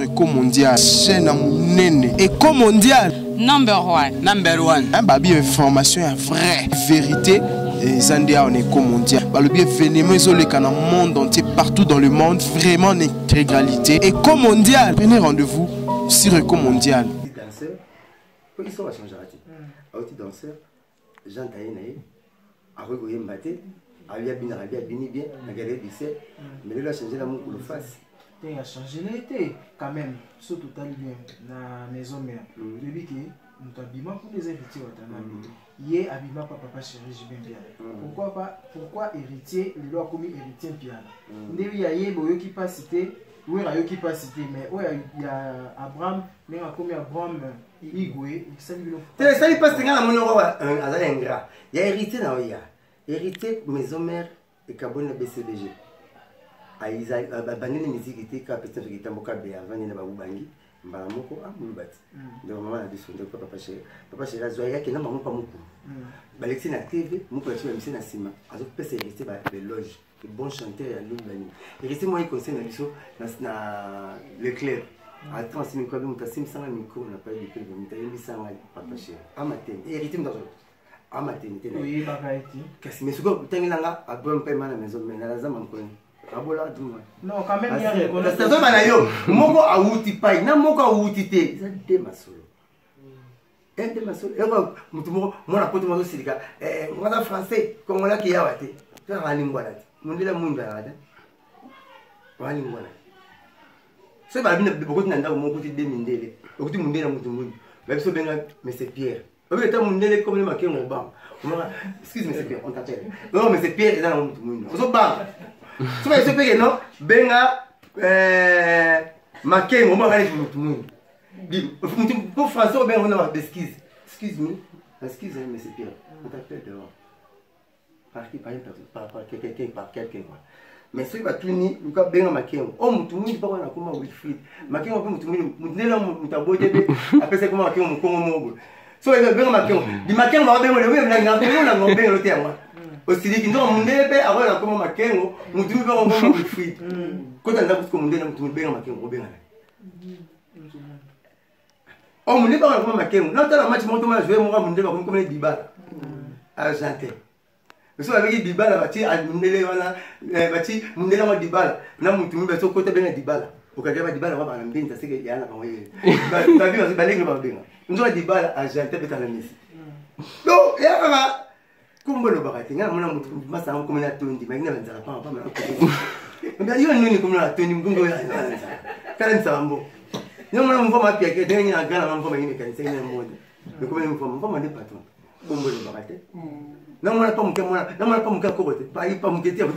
Éco mondial, chaîne monene. Éco mondial. Number one. Un babi information vraie, vérité. Et Zandia en éco mondial. Le bien événement isolé dans le monde entier, partout dans le monde, vraiment en intégralité. Éco mondial. Prenez rendez-vous sur Éco mondial. Danseur, ils sont à changer. Auti danseur, Jean Taïnaï, a regardé Mbaté, a bini bien, a gagné Bissé, mais il a changé la mou pour le face. Il a changé l'été, quand même, surtout tout à bien, dans la maison mère. Depuis que nous t'habillons pour les héritiers, hier habillement papa chéri, j'ai bien bien. Pourquoi héritier, il doit commis héritier piano. Il y a eu qui pas cité, oui, il y a eu qui pas cité, mais il y a Abraham, mais il y a commis Abraham, Igwe, ça lui fait. Ça lui passe quand la monnaie à ingrat. Il y a héritier dans il y a héritier maison mère et carbone BCBG. Aiza banene musique était ka peut-être que tamboka be avant ni na babubangi mbala moko amulubati donc maman a dit son papa chéri azoya ke na maman pa moko balexi na TV moko ya misi na sima azo pesa héritier ba loge le bon chanteur ya lubani héritier moi il conseille na biso na Leclerc attends si miko bimu tasim sanga miko na pa Leclerc bimu tayebi sanga papa chéri amaten héritier mdazo amaten tena oui bakaiti kasi mesuko tengilanga abon pa mana maison mais na lazama mkoni. Non, quand même, il y a une conversation. Moko a outi pai, na moko a outi te. Ça déma solo. Déma solo. Et moi, moi la pote moi aussi dika. Moi la français, congolais qui y a wate. Tu as rani ngwala. Mundela munda wate. Rani ngwala. C'est pas bien beaucoup de nanda moko ti demindele. Okuti mundela mutu mundi. Ba biso benga mais c'est Pierre. Obi eta mundele comme le maké mon bam. Excuse-moi c'est Pierre, on t'appelle. Non mais c'est Pierre et dans mutu mundi. Oso bam. Tu vois, ce que non, benga, maquet, on va aller tout le monde. Pour François, ben on a des excuses. Excuse-moi, excuse-moi, mais c'est pire. On t'appelle dehors. Par qui, par une personne, par quelqu'un. Mais ce qui va tout ni, le cas benga maquet. Oh, tout le monde, pas on a comment Wilfried. Maquet, on peut tout le monde, n'est là, on t'a beau bébé. Après, c'est comment maquet, on comment so il benga maquet. Di maquet, on va benga le oui, mais on a benga le terme. Aussi dit que nous ndebe avant comme makengo mutu be on va le fruit quand on a comme ndebe mutu be makengo be ngana on ndebe on comme makengo non dans match moto ma jouer moi ndebe comme Dybala argentin so avec Dybala bati ndele wana bati ndele ma Dybala na mutu be so côté be Dybala ukagaba Dybala wa bana mbinza sike yana kwa wewe ba bi balenga ba benga ndo Dybala argentin betana Messi donc ya kama kumbo lo bakati ngana mona mutu masanga comme na tondi magina banzala pa pa mais yo nini comme na tondi mgungo ya kana nsambo nyo mona mfoma pia ke tena ngina gana mfoma ngine kanisa ngina mmoja comme mfoma de patron kumbo lo bakati na mona pa mke mona na mona pa mke kokote pa mke tia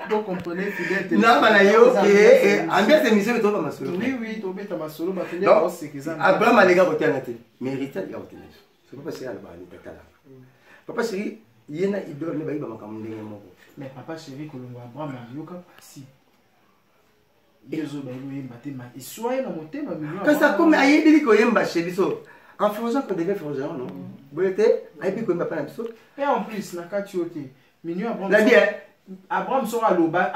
donc comprenez fidèle na bana yo ke ambiance émission to ba masolo oui to beta masolo ba fidèle c'est que ça Abraham alega kotiana te mérite ya kotiana c'est pas parce qu'il a le bali takala. Papa chéri, il y a une idole, mais papa chéri, que l'on Abraham a vu si. Et soit dans mon thème, quand ça comme aïe dit que yemba chéri so. En faisant qu'on devait faire genre non. Vous êtes aïe puis qu'on m'a pas l'abso. Et en plus la catioté. Minio Abraham. La bien. Abraham sera à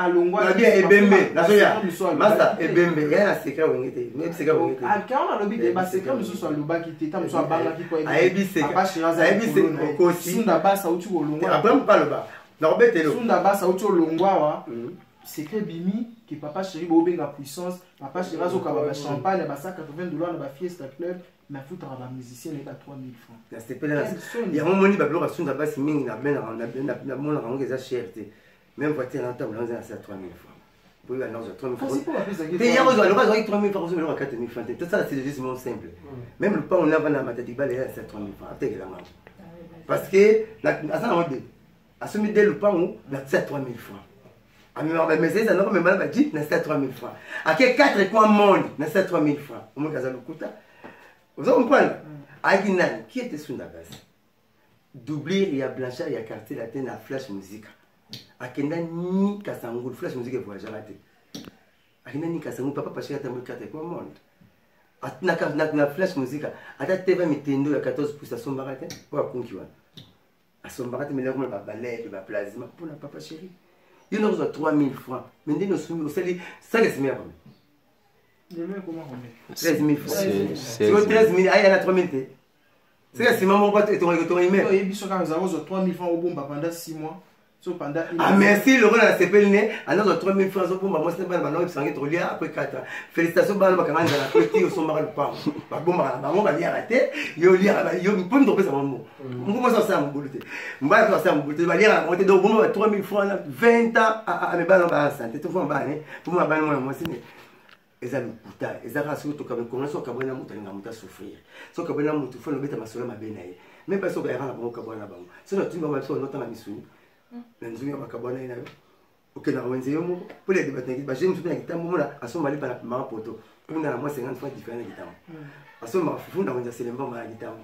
Longwa. La bien et Bembe. La soya. Masta et Bembe. Il y a un secret où il était. Même secret où il était. Ah quand on a l'objet de bas secret nous soit Loba qui était tam soit Banga qui quoi. Aïe bi secret. Papa Chiraza. Aïe bi secret aussi. Sunda basa utu Longwa. Abraham pas le bas. Non betelo. Sunda basa utu Longwa wa. Secret bimi que papa chéri bobenga puissance. Papa Chiraza au kaba champagne ba $80 na ba fiesta club. Mais foutre à la musicien les 3000 francs. C'était pas là. Il y a un moment ba bloc Sunda bas mingi na ben na mon rango eza cherté. Même voiture en table, on a 3000 francs. Pour y aller dans 3000 francs. Il y a 3000 francs, on a 4000 francs. Tout ça, c'est juste simple. Même le pain, on a vendu à Matadiba, il y a 3000 francs. Parce que, à ce moment le pain, on a 3000 francs. Mais c'est ça, on a même pas dit, on a 3000 francs. À quel 4 coins monde, on a 3000 francs. Au moins, vous comprenez? Aguinan, qui était sous la base? Doublir, il y a Blanchard, il y a Cartier, il y a Flash Musique. Akenda ni kasangul flash musique voyage raté akenda ni kasangul papa parce que ta mulka te quoi monde na flash musique ata tv mitendo ya 14 pouces asomba raté pour konkiwa asomba raté mais là comme ba balai ba plasma pour la papa chéri il y a 3000 francs. Mais nous sommes ça c'est mieux. 13 000 francs. C'est 13 000, il y a 3 000. C'est que si maman va te email. Il y a 3 000 francs au bon pendant 6 mois. Ah merci, le rôle à la CPL, à notre 3 000 francs pour moi, c'est pas mal, c'est trop lié après 4 ans. Félicitations, bah, quand on a la petite, au son mari le pas. Bon, maman va lire à la tête, il y a une pomme de ça, maman. On commence à ça, mon boulot. Moi, je vais faire mon boulot, je vais lire à la moitié de bon, 3 000 francs, 20 ans à mes balles en santé, tout le monde va, pour ma balle, moi, c'est. Ils ont putain, ils ont rassuré tout comme comment soit kabona muta nga muta souffrir. So kabona mutu faut le mettre ma sola ma benaye. Même pas so ba yana ba kabona ba. So na tumba ba so nota na misuni. Na nzumi ba kabona ina yo. OK na wenze yo mo. Pour les débattre ba j'aime tout na kitambo mona aso mali pa na poto. Pour na moi 50 fois différent kitambo. Aso ma fu na wenza selemba ma kitambo.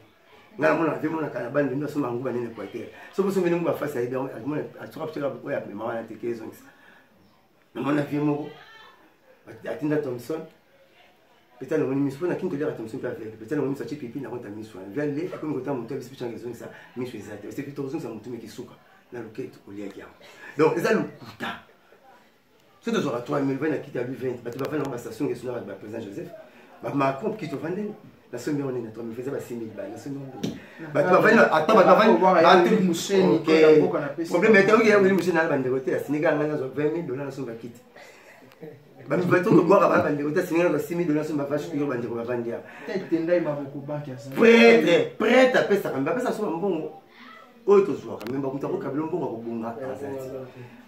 Ngala mona ve mona kana bandi ndo so manguba nene kwa terre. So bo so mene ngba face ya bien mona atura ptera ko ya mama na tekezo ngisa. Na mona vie mo Atinda Thompson, peut-être on mis soin à qui te dire à Thompson pas avec, peut-être on mis sorti pipi na conta mis soin. Viens les comme quand on monte les pichans les zones ça, mis soin ça. C'est plutôt zones ça monte mais qui souka. Na loquette au lieu qui a. Donc ça le kuta. C'est de aura 3000 20 à quitter à lui 20. Bah tu vas faire une station que sur le président Joseph. Bah ma compte qui te vendait. La somme on est na 3000 faisait 6000 balles. La somme bah tu vas faire attends bah tu vas faire attends moucheni que problème est que il y a une moucheni na bande côté la Sénégal na $20,000 la somme va quitter. Bah nous va tout boire à bande côté Sénégal na $6,000 somme va vache que bande va vendre. Tendai ma beaucoup banque ça. Prêt à payer ça quand même ça somme bon. Autre soir quand même ba kuta ko kabelo mbongo ko bunga azati.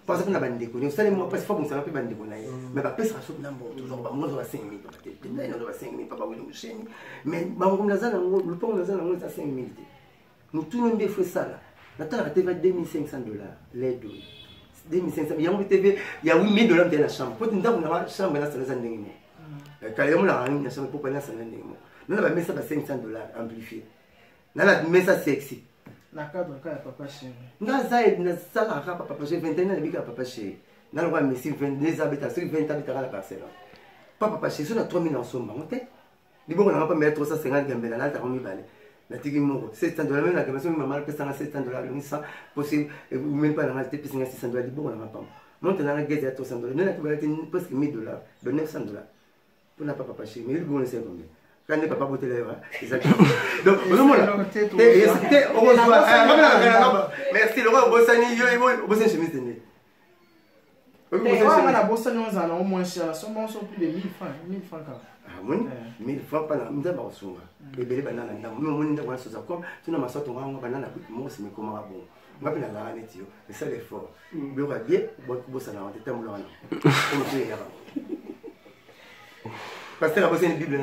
Parce que na bande ko ni sale moi parce que faut que ça pas bande ko na mais ba pesa so na mbo toujours ba mo za 5,000 ba te. Tendai na ba 5,000 papa wili msheni. Mais ba mo na zana le pont na zana mo za 5,000. Nous tout le monde fait ça là. La terre TV $2,500 les deux. 2,500 il y a un TV il y a $8,000 dans la chambre. Pour une dame dans la chambre là ça les andingo. Quand il y a la la chambre pour pas là ça andingo. Nous on va mettre ça à $500 amplifié. Là la mais ça sexy. Na cadre ka papa chéri. Na zaid na sala ka papa chéri 21 ans bika papa chéri. Na le roi messi 22 habitations 20 habitants la parcelle. Papa chéri sur 3,000 en somme on tête. Libo on va pas mettre 350 gambela là t'as remis balé. La tigi moko $700 même la commission maman pèse $700 ni ça possible ou même pas dans la tête pèse $600 libo on va pas. Monte dans la guette à $300. Nous la que balé presque $1,000 de $900. Pour na papa chéri mais libo on sait combien. Quand les papas botter les bras, exactement. Donc, le monde là. Merci, le roi Bossani, il Bossani chemise de nez. La Bossani, on a au moins cher, sont plus de 1,000 francs. 1,000 francs. Ah oui, 1,000 francs, pas la misère, on s'en va. Les bébés bananes, nous, on a ce comme tu n'as pas sorti un banane à moi, c'est mes comment bon. On va bien la ramener, c'est ça l'effort. Le roi bien, Bossani, on était tellement loin. Parce que la Bible,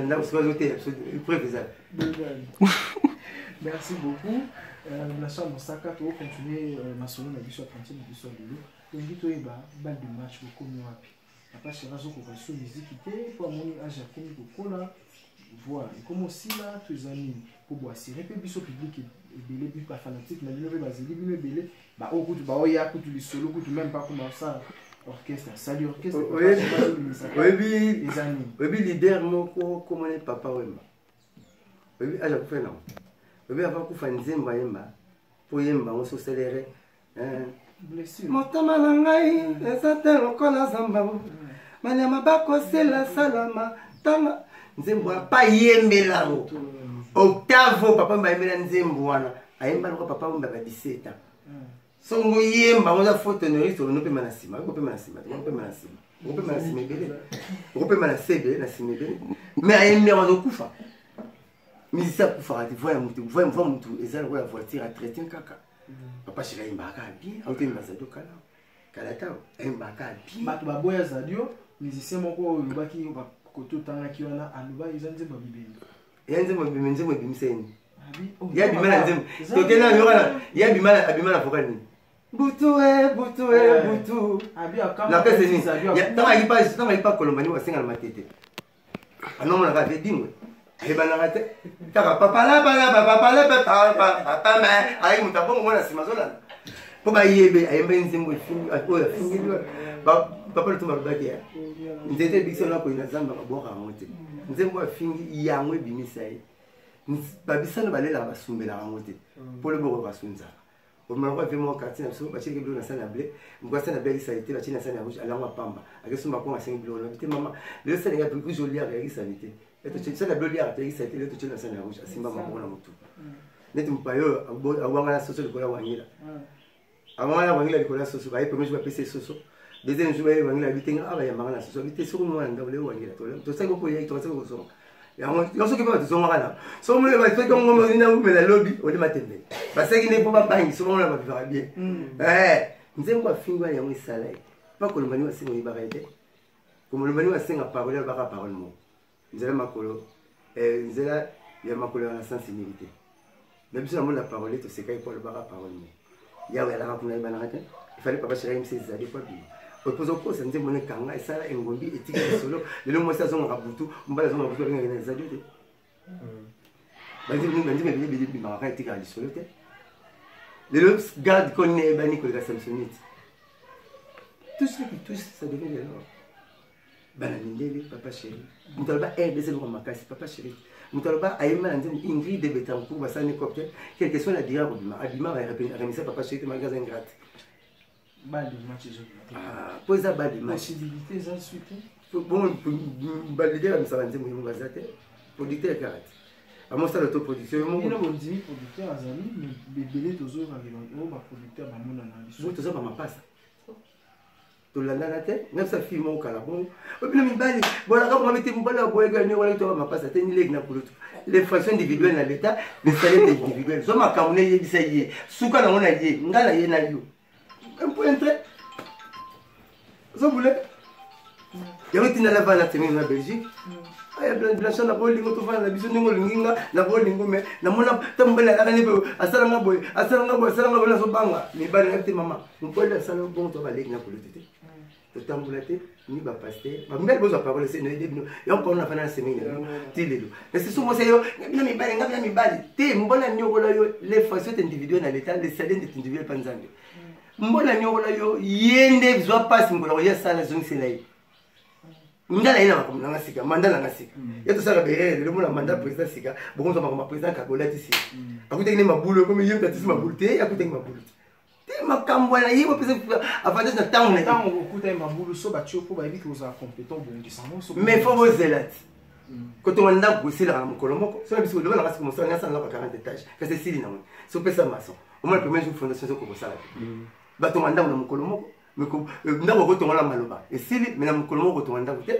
merci beaucoup. La chambre Saka, tu vas continuer ma solo na biso apprenti na biso lelo. Tongi to eba balle de match ko komi wapi. Papa chéra zo ko ka so musique té pour moni age komi ko kola. Voilà, et comme aussi là tous amis pour boire c'est peu biso public et belé bi pas fanatique mais le ba zeli bi belé ba o kutu ba o ya kutu li solo kutu même pas comme ça. Orchestre, salut orchestre. Oui, les amis. Oui, leader, comment est papa Wemba? Oui, à la fin, non. Oui, avant qu'on fasse Nzemba Yemba, pour Yemba, on se célèbre. Blessure. Motamanangai, les attends, on a Zamba. Maniama Bako, c'est la salama. Tama. Nzemba, pas Yemba. Octavo, papa Mbamela Nzemba. Ayemba, papa Mbaba 17 ans. Songo yemba on a photo no risto no pe manasima ko pe manasima ko pe manasima ko pe manasima bele ko pe manasebe na simebe mais ayemba on kufa misa kufa ati voya mutu ezala ko la voiture à traiter kaka papa shira yemba ka bien on pe masadio kala ta yemba ka bien bato baboya zadio musicien moko lobaki ba koto tanga ki wana aluba izanze ba bibendo yanze mo bimenze mo bimiseni ya bimala nzembo to kena yora ya bimala fokani Butu. La paix c'est ni. Tant il pas Colombani ou Sénégal matete. Ah non on a fait dingue. Et ben arrête. Papa mais ayi mutabongo mwana simazola. Ko ba yebe ayembe nzembo fingi akola fingi. Papa le tumba baki ya. Nzete biso na ko ina zamba boka ngote. Nzembo fingi yangwe bimisai. Babisana balela basumbela ngote. Pour le boko basunza. au moment où mon quartier na so ba cheke bleu na sana blé mko sana blé ça été ba china sana rouge ala ngwa pamba akeso mba ko ma 5 bleu na maman le sana ya plus joli avec ça été et to sana bleu ya avec ça été le to china sana rouge asimba mama na mutu net mpayo awanga na soso likola wangila awanga wangila likola soso ba premier jour ba pc soso deuxième jour ba wangila bitenga aba ya mangana soso bité soko mwana ndabule wangila to sa ko ya to sa ko so yango soki mpe tozonga wana so mole basoki ongo ina umela lobby oli matembe baseki ne poba bangi so mole babivaka bien nzembo afingwa yango esala pa kolombani wasenga oyebaka ete komolombani wasenga parole baka parole mo nzela makolo nzela ya makolo na sensibilité mais biso na mona parole tosekai po baka parole mo yawe alaka kuna ibana te il fallait papa chéri msezali kwa bi opozo ko sanze mona kanga esala engombi etika solo lelo mo sa zonga butu mbala zonga butu benga na zadio te banzi me bi maka etika solo te lelo garde connaît bani ko la samsonite tout ce qui touche ça devient de l'or bana mindele papa chéri mutaloba bese lo makasi papa chéri mutaloba ayema nze Ingrid de Betancourt basani cocktail quelle question la dira robima abima va remettre papa chéri te magasin gratte bad match posa bad match possibilité ça suite bon balide la msala nze mo bazate producteur karate amo ça l'autoproduction mo ino bon dimi producteur azali mais bébélé tozo ngakelo ba producteur ba mona na biso tozo ba mapasa tolanda te même sa fille mo kala bon obino mibali bona ka mo mete mbala boye gagné wala to ba mapasa te ni leg na pulutu les fractions individuelles na l'état les salaires individuels so makamune yebisa ye suka na ngona ye ngala ye na yo un point très so boule yaro tina la bana temi na Belgique aya blanche na bolingo to vana na biso ningo linginga na bolingo me na mona tambela la ne asala nga boy na so banga mi bana ngati mama mpola asala bon to ba leg na politete to tambulate ni ba pasteur ba mbele bozo parole c'est no debino yo ko na fana semaine tilelo mais c'est souvent c'est yo na mi bali te mbona nyokola yo les factions individuelles na l'état les salaires individuels panzambe mbona nyokola yo yende zwa passe ngola ya sala zongisela yi ndala ina makamuna ngasika mandala ngasika yeto sala berere le mona mandat président sika bon so makama président kabola tisi akuteki ne mabulo comme yem tatisi mabulo te akuteki mabulo te makambo na yebo pese afande na tango na tango okuta mabulo so ba chopo ba ebi ko za compétent bongi samo so mais faut vous zelat quand on a gossé la mkolomoko so biso le bana kasi ko mosala ngasa na 40 étages kasi sili na mo so pesa maso au moins le premier jour fondation so ko sala ba to manda na mkolomoko ndako kotonga maloba esili mena mukolo moko kotonga ndako te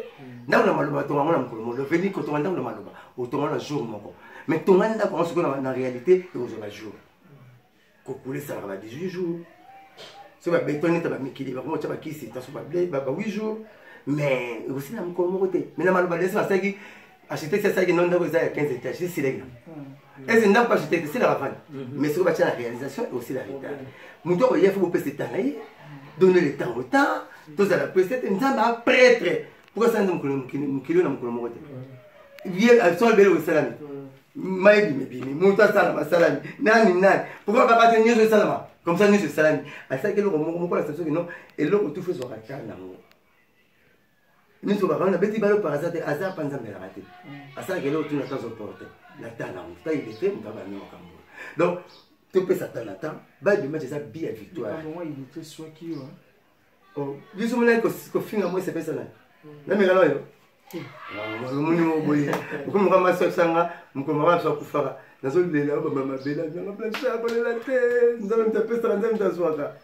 ndako na maloba tonga na mukolo moko le veni kotonga ndako na maloba otonga na jour moko mais tonga ndako on se connaît na réalité et au jour kokule ça va 18 jours so ba bétonné ta ba mikili ba ko ba kisi ta so ba 8 jours mais aussi na mukolo moko te mena maloba laisse ça qui architecte ça qui non ndako za 15 étages c'est là et c'est ndako architecte c'est la ravane mais c'est la réalisation et aussi la retard muto il faut passer temps donner le temps au temps, tous à la précédente, nous sommes prêtres. Pourquoi ça nous kilo na mukolo mokote? Bien, absolument belle au salami. Maïbi mebi, monta salama salami. Nani. Pourquoi pas passer nier salama? Comme ça nier salami. À ça que le moko la station non et l'autre tout fait sur la carte na mo. Nous sommes pas na beti balo par hasard panza me raté. À ça que l'autre tout na temps porter. La tana, ça il était on va nous kambo. Donc tu peux s'attendre à temps, bah de mettre ça bien victoire. Moi il était soit qui oh, dis moi que finga moi c'est pas ça là. Na me galo yo. Ah, moni mo boye. Ko mo kama so sanga, mo ko mama so kufaka. Nazo lela ba mama bela, na plan ça ba la tête. Nzambe mtape ça nzambe mtazwaka.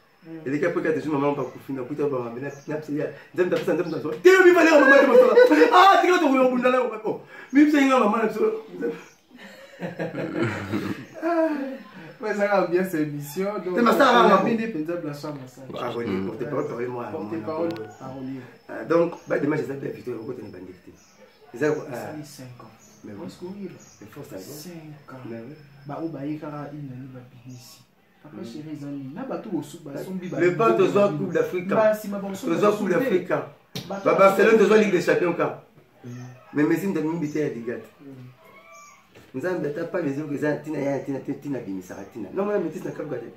Et les après que maman pas kufina kuta ba mama bela, napsia. Nzambe mtape ça nzambe mtazwaka. Tiro mi fale mama de so. Ah, tiro to ko bunda la ko. Mi msenga mama na so. Ouais, ça va bien cette émission. Donc, c'est ma star, on a mis des pédales à ça. Porte-parole, moi. Porte-parole, donc, bah, demain, j'ai fait plutôt au côté de bandit. Ça fait 5 ans. Mais où est-ce qu'on est là? C'est fort, ça. 5 ans. Bah, au bail, car il n'a pas ici. Papa chéri, les amis, n'a pas tout au sous. Le pas de zone Coupe d'Afrique. Bah, si ma bonne chose. De Coupe d'Afrique. Bah, Barcelone, de zone Ligue des Champions. Mais Messi, de m'imiter à Digat. Nous n'avons pas les autres tina bimisaratina. Non, mais métis n'a pas gardé.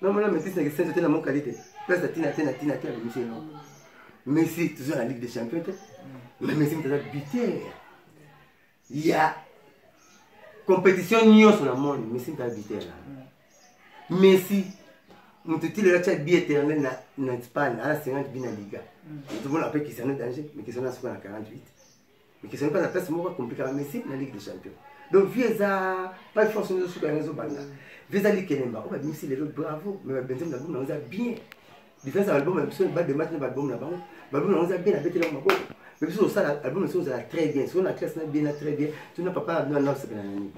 Non, mais métis n'a que c'est mon qualité. Place de tina bimisé. Messi, toujours la Ligue des Champions. Mais Messi, tu as habité. Il y a compétition sur le monde. Messi, tu as habité là. Messi, nous te disons que tu es éternel en Espagne, à 50 billes en Liga. Tout le monde appelle Cristiano danger, mais Cristiano a 48. Mais Cristiano pas la place, c'est compliqué à Messi dans la Ligue des Champions. Donc, Vieza, pas force de souka les autres banda. Vieza li kenemba, on va dire si les autres bravo, mais Benzema l'album on a bien. Différence album même sur le bas de match l'album là-bas. L'album on a bien avec les maboko. Mais sur ça l'album on a très bien, sur la classe n'a bien très bien. Tu n'as pas non c'est bien nani.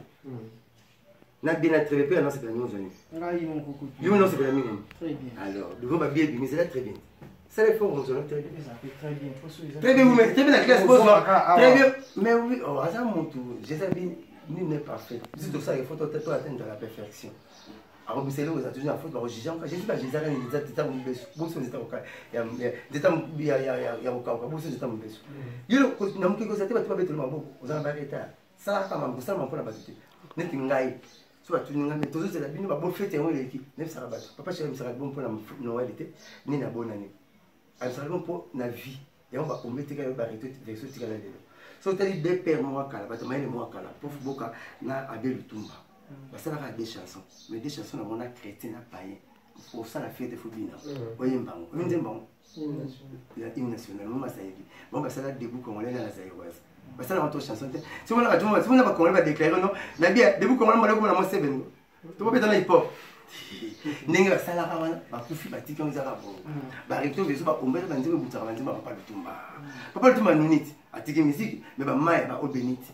N'a bien très bien, non c'est bien nous zoni. Là ils vont beaucoup. Yo non c'est bien nani. Très bien. Alors, le groupe a bien bien, c'est là très bien. Ça les font on très bien. Très bien. Très bien vous mettez très bien la classe très bien. Mais oui, oh ça mon tour. J'ai ça bien. Nul n'est parfait. C'est tout ça, il faut atteindre la perfection. Alors, vous savez, vous avez toujours la faute, vous jugez encore. Je ne sais pas, j'ai des états de blessure. Vous savez, il y a des états de blessure. Vous savez, il y a des états de blessure. Vous avez arrêté. Ça, quand même, vous savez, on a battu. Vous avez dit, soit tu n'as pas toujours la bine, vous faites un équipe. Neuf ça rabat. Papa chéri, ça bon pour la Noël été, ni la bonne année. Ça bon pour la vie. Et on va mettre les barrières vers ce qui est là. So tu as dit deux pères moi kala, bah tu m'as dit moi kala. Pour Boka na Abel Lutumba. Bah ça là des chansons, mais des chansons on a chrétien na païen. Pour ça la fête faut bien. Voyez mbango, vous n'aimez pas. Il y a une nationale, moi ça y est. Bon bah ça là debout comme on est dans la zaïroise. Bah ça là entre chansons. Si on a pas si on a pas qu'on va déclarer non, mais bien debout comme on a comme la moi c'est ben. Tu peux pas dans hip hop. Ndenge basalaka wana bakufi batiki yango ezaka bongo barecto beso bakombela banzembe butaka banzembe papa lutumba papa lutumba nuniti atiki misiki me bamaya baobeniti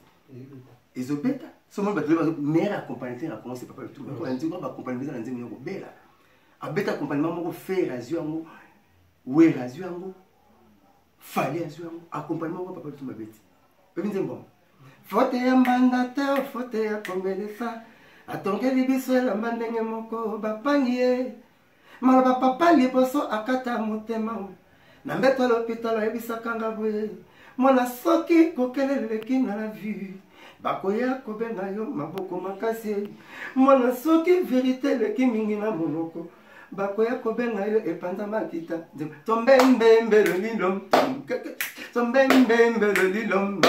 ezobeta somoni bato bazo mère accompagnateur a commencé papa lutumba ko nzembe baaccompagner na nzembe yoko bela abeta accompagnement moko fer azwi yango wer azwi yango fali azwi yango accompagnement moko papa lutumba beti pebi nzembo faute ya mandateur faute ya kombelesa atongeli biso elamba ndenge moko bapangi ye maloba papa liboso akata motema na mbeto l'hôpital ayebisaka nga boye mwana soki kokeleleki na la vue bakoya kobenga yo maboko makasi mwana soki vérité eleki mingi na monoko bakoya kobenga yo epanza makita tombembembe lolilo tombembembe lolilo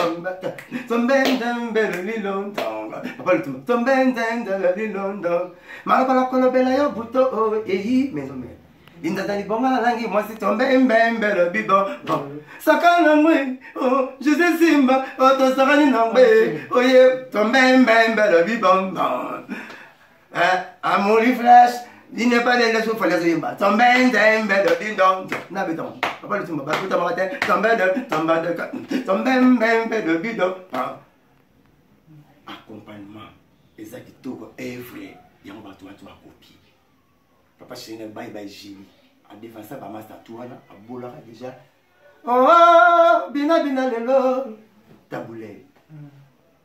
tombembembe lolilo papa lutumba tombembembe lolilo malabala kolobela yo buto eyi mezome indata libonga na langi mwasi tombembembe lobibo sakana mwe Jésus simba otosakani na mwe oye tombembembe lobibo amuli flash il n'est pas de choses, il faut les yimba. Tombe de bidon, n'habitant. Papa le tumba, bakuta matin, tombe de bidon. Accompagnement, exact tout est vrai. Il y a un bateau à copier. Papa chéri, bye bye Jimmy. À défense, à master touana, à bolara déjà. Oh, bina lelo, taboulé.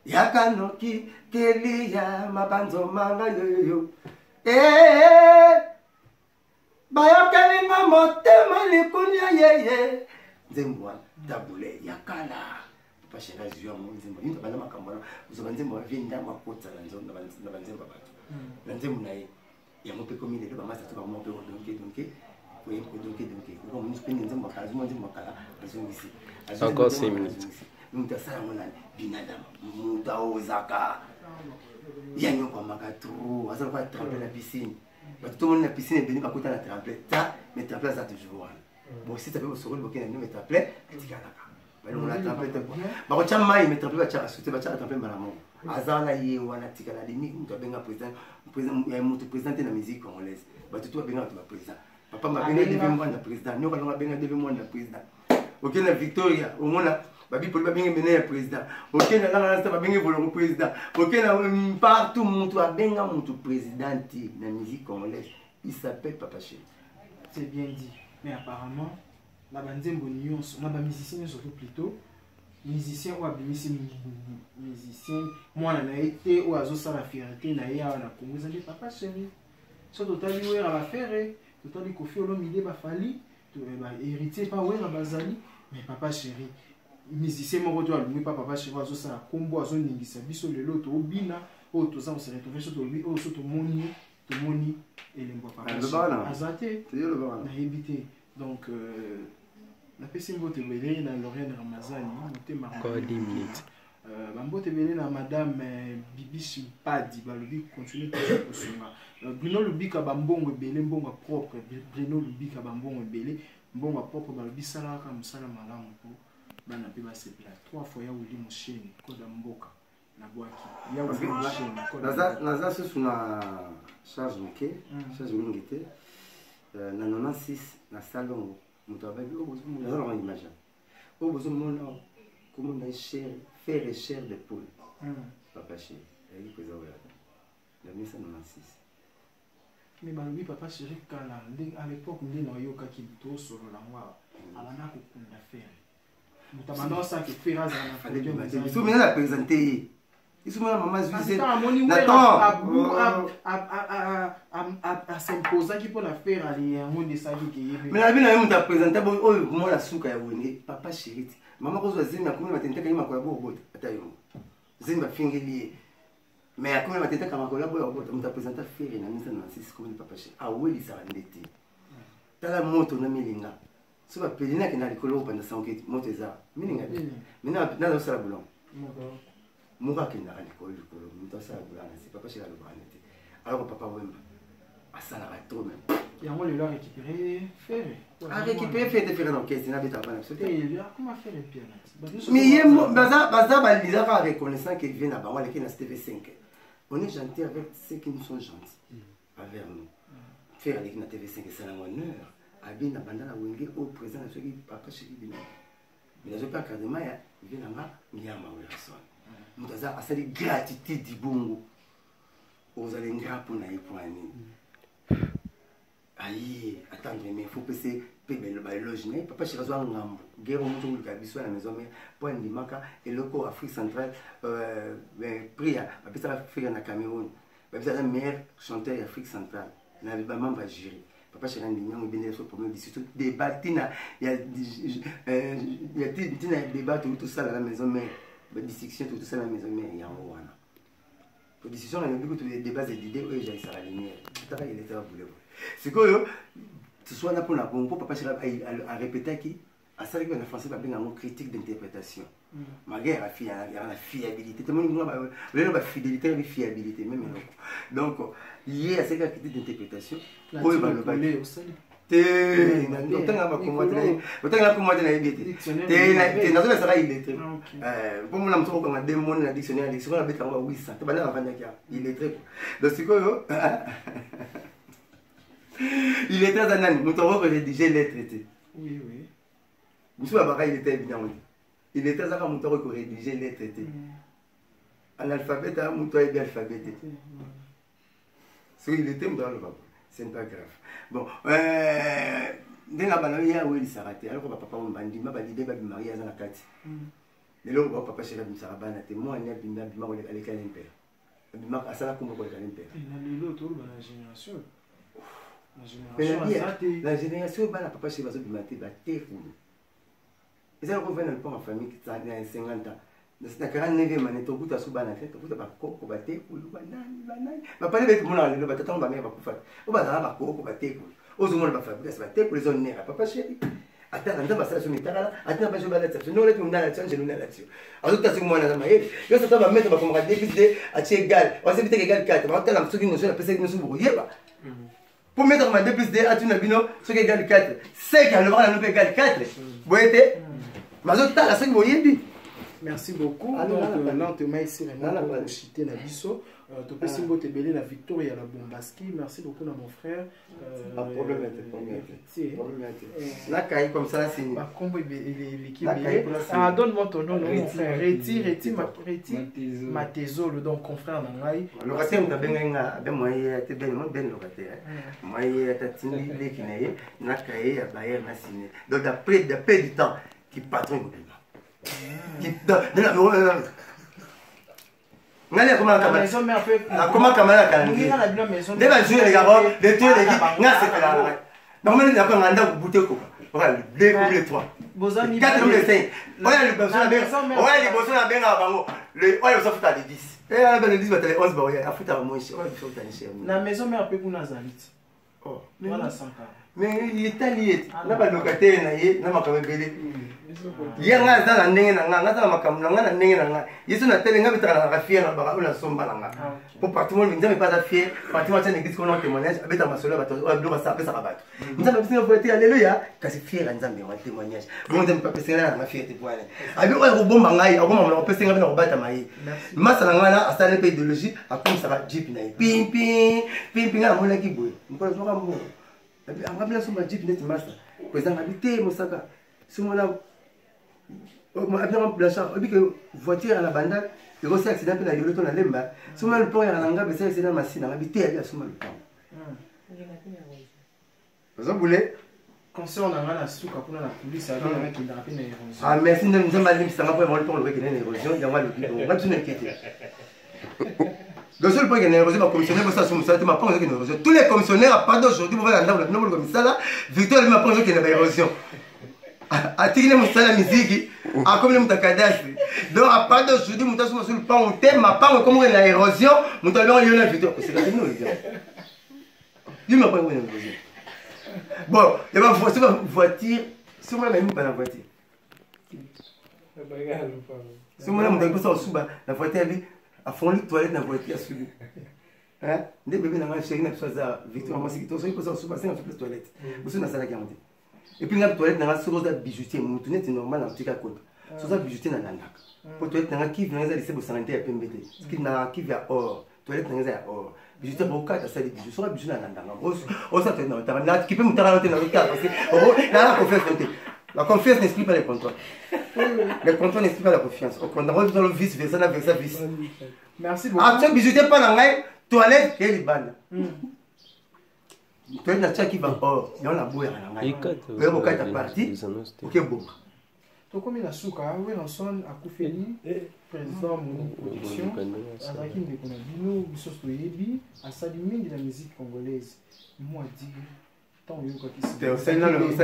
Yakanoki, kelia, mabanzo manga yo. Bayokelinga motema likunya yeye nzembo tabule yakala papa shera zio mo nzembo yinto bana makambo uzoba nzembo vinda makotsa na nzembo na nzembo bato na nzembo naye ya mope komile le bamasa to ba mope donke ko mo spende nzembo kazi mo nzembo kala azongisi encore 6 minutes nta sala mona binadamu muta ozaka yanyo kwa makatro azala kwa tremper la piscine tout le monde dans la piscine est venu à côté de la tremplée mais tremplée ça toujours bon si tu peux se relever bokena mais tremplée tu galaka mais on la tremplée quoi ba ko chama mais tremplée ba cha sauter ba cha tremplée malamo azala ye wana tika na limi mtu abenga président mtu président na musique congolaise ba tout abenga tu président papa m'a benga devant moi na président nyoka nga benga devant moi na président okena Victoria omona babi poli babenga mena ya président okena langa na babenga volongo président okena partout mutu abenga mutu président na musique congolaise il s'appelle Papa Chéri. C'est bien dit, mais apparemment la banzembo nyonso na ba musicien surtout plutôt musicien ou abimisi musicien mwana na été ou azosala fierté na ya na Congo zali Papa Chéri. So totali wera ba faire totali Koffi Olomide ba fali ba héritier pa wera bazali mais Papa Chéri musicien moko to alungi pa Papa Chéri azosala kombo azoningisa biso lelo to obina o to za on se retrouver sur to lui o so to moni elembo Papa Chéri azate na éviter donc na pesi mbote wele na Lorraine Ramazani motema encore 10 minutes Bambote belé na madame Bibi Simpadi balobi continue toujours kosunga. Bruno Lubika bambongo belé mbongo propre. Bruno Lubika bambongo belé mbongo propre balobi sala ka musala malamu po bana pe ba sepla 3 fois ya wuli musheni koda mboka na bwaki. Ya wuli musheni koda. Naza sous na charge mike, charge mingete. Na 96 na salon muto ababi obozo naza na image. Obozo mona comment on a faire et chair de poule. Papa chéri, elle dit que ça voilà. La 1996. Mais balobi papa chéri kala à l'époque ndi na yoka ki to solo la ngwa alana ko kunda faire. Mutabana ça que faire za na fallait que matin. Ils sont maintenant la présenter. Ils sont maintenant maman Zuizé. À s'imposer qui pour la faire aller en monde ça qui. Mais la vie na muta présenter bon oh moi la souka ya woni papa chéri. Maman kozwa zemi akomi matenta kanyima kwa bobo atayo. Zemi bafingeli. Mais akomi matenta kama kwa bobo muta présenter faire na 1996 comme papa chéri. Ah oui ça ndeti. Tala moto na milinga. So ba pelina kina likolo banda sanke moto eza. Milinga. Mina na sala bulon. Muka kina likolo muta sala bulon c'est papa chéri le branete. Alors papa wemba. Asala trop même. Et on va récupérer faire. À récupérer faire de faire dans caisse, n'a pas absolument. Comment faire les pieds là? Mais il y a baza baliza va reconnaissant qu'il vient là-bas, on est qui na TV5. On est gentil avec ceux qui nous sont gentils envers nous. Faire les na TV5 c'est un honneur. Abi na banda la wenge au présent ceux qui papa chez lui. Mais je pas carrément il vient là-bas, il y a ma relation. Mutaza a cette gratitude du bongo. Aux allez pour na ypoani. Aïe, attendre, mais il faut que c'est le logement. Papa, je suis en Ngambo. Guerre au monde, le cabisso à la maison, mais point de Maka et le corps Afrique centrale, prière. Papa, ça va faire en Cameroun. Papa, c'est le meilleur chanteur d'Afrique centrale. Il n'a pas même pas géré. Papa, je suis en Lignon, il vient de pour me discuter. Débat, il y a des débats, tout ça à la maison, mais la discussion, tout ça à la maison, mais il y a un roi. Pour discussion, on a vu que les débats et l'idée, oui, j'ai ça à la lumière. Tout à l'heure, il était à boulot. C'est que ce soit là pour la bombe, papa a répété qui à ça que le français va bien un mot critique d'interprétation. Malgré la fiabilité, tout le monde a fidélité et fiabilité même. Donc il y a cette critique d'interprétation. Oui, va le bailler au salut. Autant la commander la idée. T'es dans la salle il est très. Pour mon ami on a démon la dictionnaire on a bêta 800. Tu vas dans la vendre il est très. Donc c'est quoi il était dans un nous avons rédigé les traités. Oui, oui. Monsieur Abara, il était bien. Il était dans un mouton qui rédigeait les traités. En alphabet, un mouton est bien alphabété. Il était dans le bas. Ce n'est pas grave. Bon, dès la banane, il y a où il s'est raté. Alors, papa, on m'a dit, ma validé, ma mariée à la carte. Et là, papa, chez la Sarabana, moi, il y a bien à l'école impère. À ça, la combo pour l'école impère. Il y a l'autre, la génération. La génération va la papa chez Bazo du matin va terroul. Et ça revient dans le point en famille qui a 50 ans. Dans 49e année, tu as sous banane, tu as coco batté ou banane. Ma pas avec mon âge, le bataton va même pas faire. Au bazar va coco batté ou aux hommes va fabriquer ça batté pour les zones nègres. Papa chéri. Attends, on va faire ça sur mes taras. Attends, je vais la tête. Nous, on est dans la tête, je nous la tête. Alors, tu as ce moment là, mais je ça va mettre comme un député à égal. On va éviter égal 4. On va attendre ce qui nous a passé nous sous brouillé. Pour mettre ma 2 plus 2 à tu n'as ce qui égale 4. 5 à le bras nous égal 4. Vous voyez? Mais je t'ai la 5 vous voyez. Merci beaucoup. Donc, lentement ici, vraiment, citer la bisso. Tu peux aussi te béler la victoire et la Bombaski. Merci beaucoup à mon frère. Pas de problème. La caille comme ça, c'est. L'équipe. Ah, donne-moi ton nom, mon frère. Réti Matezolo, donc confrère Nangai. Le raté, on a bien moyen, tu es bien le raté. Moi, il a tini les qui n'est, n'a caillé à Bayer, n'a signé. Donc, d'après du temps, qui patronne. Comment camara deba jouer les gars de tous les gars nga c'est là donc on a pas nganda bouter quoi voilà 2 ou les 3 bozami 4 ou les 5 oya le besoin na benga bango le oya ça futa de 10 et à la 10 batale 11 ba oya futa moins cher oya futa cher na maison mère pe kuna zalit oh voilà 100 ans mais il est allié na ba locataire na ye na makambe belé ye nga za na ndenge na nga za na makambe na ndenge na nga yesu na tele nga bitaka na fier na ba na somba na nga pour partout monde nzambe pas à fier partout match n'existe qu'on témoignage abeta masolo bato bloka ça pesa bato nzambe bisina voter alléluia kasi fier nzambe en témoignage bon nzambe pas pesa na fierté pour aller abi o bomba ngai o bomba na pesa nga na bata mai masa na nga na asale pe idéologie akom ça jeep na pim pim pim pim na mona ki boy nko zo ka mbo angabila somba jeep net master kweza ngabite mosaka simola abina blanchard obi que voiture à la banda et aussi accident pe na yolo to na lemba simola le pont ya nanga be c'est na machine ngabite ya simola le pont ozo boule concert on a suka kuna na police avec un mec qui n'a pas une érosion ah merci nzamba limisa ngapa mo le pont le que na érosion ya ngwa le bido ngati na kete donc le point qu'il y a un commissionnaire pour ça sur Moussa, tu m'apprends qu'il y a une érosion. Tous les commissionnaires à part d'aujourd'hui, vous voyez dans le nombre comme ça là, Victor lui m'apprend qu'il y a une érosion. À tirer Moussa la musique, à comme le Moutakadash. Donc à part d'aujourd'hui, Moussa sur le pan au thème, ma part comme il y a une érosion, Moussa lui il y a une Victor. C'est la nous lui m'apprend qu'il y a une érosion. Bon, il y a une voiture, c'est moi même pas la voiture. C'est moi là Moussa pour ça au souba, la voiture lui. A fond les toilettes dans la voiture subi. Hein? Des bébés dans la chérie n'a pas ça. Victor moi c'est que toi ça il faut ça sous bassin sur les toilettes. Vous savez dans ça la garantie. Et puis la toilette dans la sur la bijoutier mon tourner c'est normal en petit cas côté. Sur ça bijoutier dans la nac. Pour toilette dans la qui vient laisser pour santé à PMBT. Ce qui n'a qui vient or. Toilette dans la or. Bijoutier pour quatre ça des bijoux. Sur la bijoutier dans la nac. On ça dans ta nac qui peut me taranter dans le cas parce que là la confiance compte. La confiance n'explique pas les contrôles. Les contrôles n'expliquent pas la confiance. Au contraire, dans le vice versa, la versa vice. Merci beaucoup. Ah, tu bijoutier pas dans la toilette, et les bandes. Toilette, n'a qui va hors. Il y a la bouille à la main. Il y a beaucoup de parties. Ok, bon. Donc, comme il a souka, oui, on sonne à Koufeli, président de mon production, à Rakim de Konabino, Bissos Toyebi, à Salimine de la musique congolaise. Moi, dis, tant il y a quoi qui se passe. C'est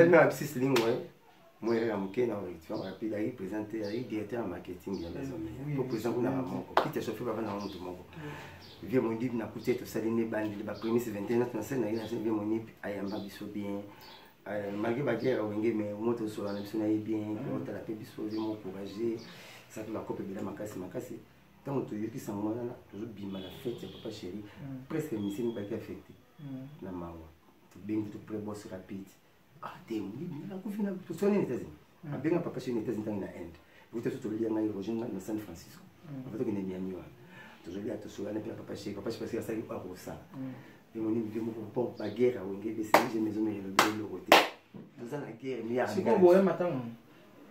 une abscisse ligne, ouais. Moi, je suis rapide, il présenté, il directeur en marketing. Pour présenter un manque. Qui t'a chauffé avant un manque. Viens mon dit, n'a coûté tout ça, les bandes, les premiers 21 ans, c'est un viens mon nip, ayamba biso bien. Malgré la guerre, mais au moins, sur la nation, il est bien, on t'a la paix biso, j'ai m'encouragé. Ça fait la coupe de la macasse. Tant que tu es sans moi, toujours bien la fête, papa chéri. Presque une mission qui a affecté. La maman. Tu bien, tu pré-boss rapide. Ah, t'es mouillé, tu es aux États-Unis. Tu es papa chez les États-Unis en Inde. Vous êtes sur le lien dans San Francisco. Vous êtes Miami. Toujours là, tu es sur le lien papa chez parce que ça y est pas pour ça. Et mon niveau pour la guerre, on est baissé, j'ai mes hommes et le côté. Nous avons la guerre, mais il y a. C'est quoi, vous matin?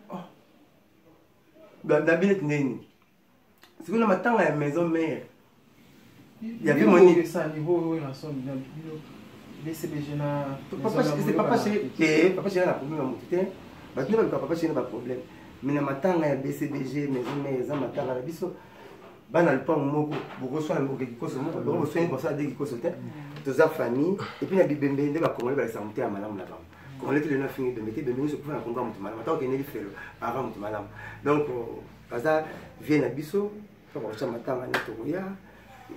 Oh. D'habitude, c'est que le matin, la maison mère. Il y avait mon niveau. BCBG na c'est papa chez la problème à monter papa chez na problème mais na matanga ya BCBG maison mais za matanga la biso bana le pont moko beaucoup soit moko qui cause moko beaucoup soit pour ça dès qui cause te toza famille et puis na bibembe nde ba congolais ba santé à malamu na ba congolais qui na fini de mettre bembe se pouvoir konga mutu malamu tant que ne felo avant mutu malamu donc kaza vient na biso pour ça matanga na toya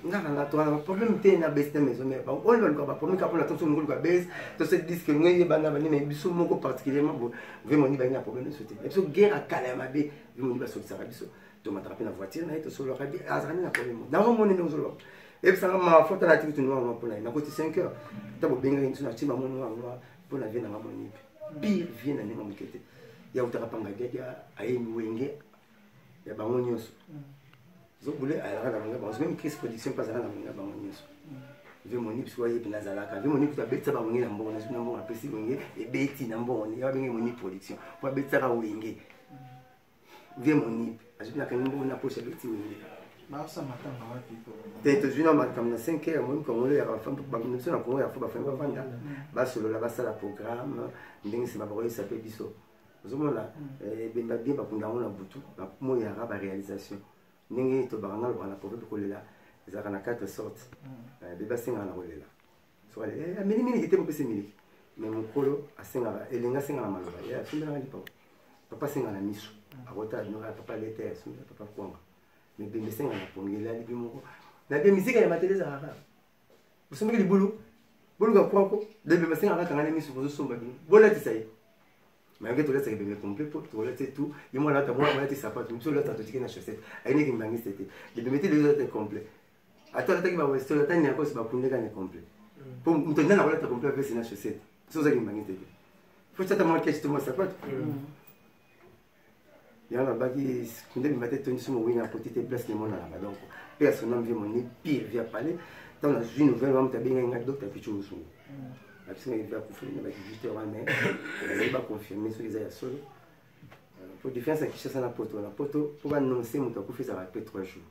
nga problème te na beste maison mais on va le problème quand on attend sur le base to se dit que nous bana bani mais biso moko particulièrement bon vraiment ni ba na problème de sauter et puis guerre à calama be vraiment ni ba sauter ça biso to m'attraper na voiture na to solo rabi azani na problème na mo ne no solo et puis ça ma faute na activité noire pour na côté 5 heures tabo benga ni na tima mo noir pour la vie na ngamo ni pire vie na ngamo kete ya utakapanga gaga ayi wenge ya bango nyonso zo boulé à la bango même crise production pas à la bango nyonso ve moni biso ye binazalaka ve moni kuta betsa ba ngena mbongo na mbongo apesi ngenge e beti na mbongo ya benge moni production pour betsa ka wenge ve moni ajibina kan mbongo na poche beti wenge ba sa matanga wapi ko te to juna matam na 5 heures moi ko ngolo ya ba fam ba ngino na ko ya fo ba fam ba vanda ba solo la ba sala programme ndenge se ba boye sa pe biso zomona bemba bien ba kunda ngona butu ba mo ya ba réalisation ndenge to baranga lo na projet ko lela ezaka na 4 sortes beba singa na kolela so ale mini était pour mini mais mon kolo asenga elenga singa na maloba ya funda na lipa papa singa na miso akota no papa lete sunda papa kwanga mais bembe singa na pongela lipi moko na be musique ya matele za rara vous savez le boulot boluka kwako bébé masinga kanga na misu bozo somba bino bolati ça y mais que tolata bébé complet pour tolata tout et moi là ta moi là sapato mso là ta tiki na chaussette aine ki mbangi c'était bébé mettez les autres complet attends ta ki ba westo ta ni akose ba kunde ka ni complet pour mtenda na bolata complet avec na chaussette so za ki mbangi c'était faut ça ta moi que tu moi sapato yana baki kunde mi mate toni sumo wina petite place ni mona là donc personne vient mon pire vient parler dans la une nouvelle on t'a bien un docteur puis tu me sous parce que il va confirmer avec 18 heures mais il va confirmer sur les aïeux solo pour différence qui cherche la poto pour annoncer mon coup fait ça va être 3 jours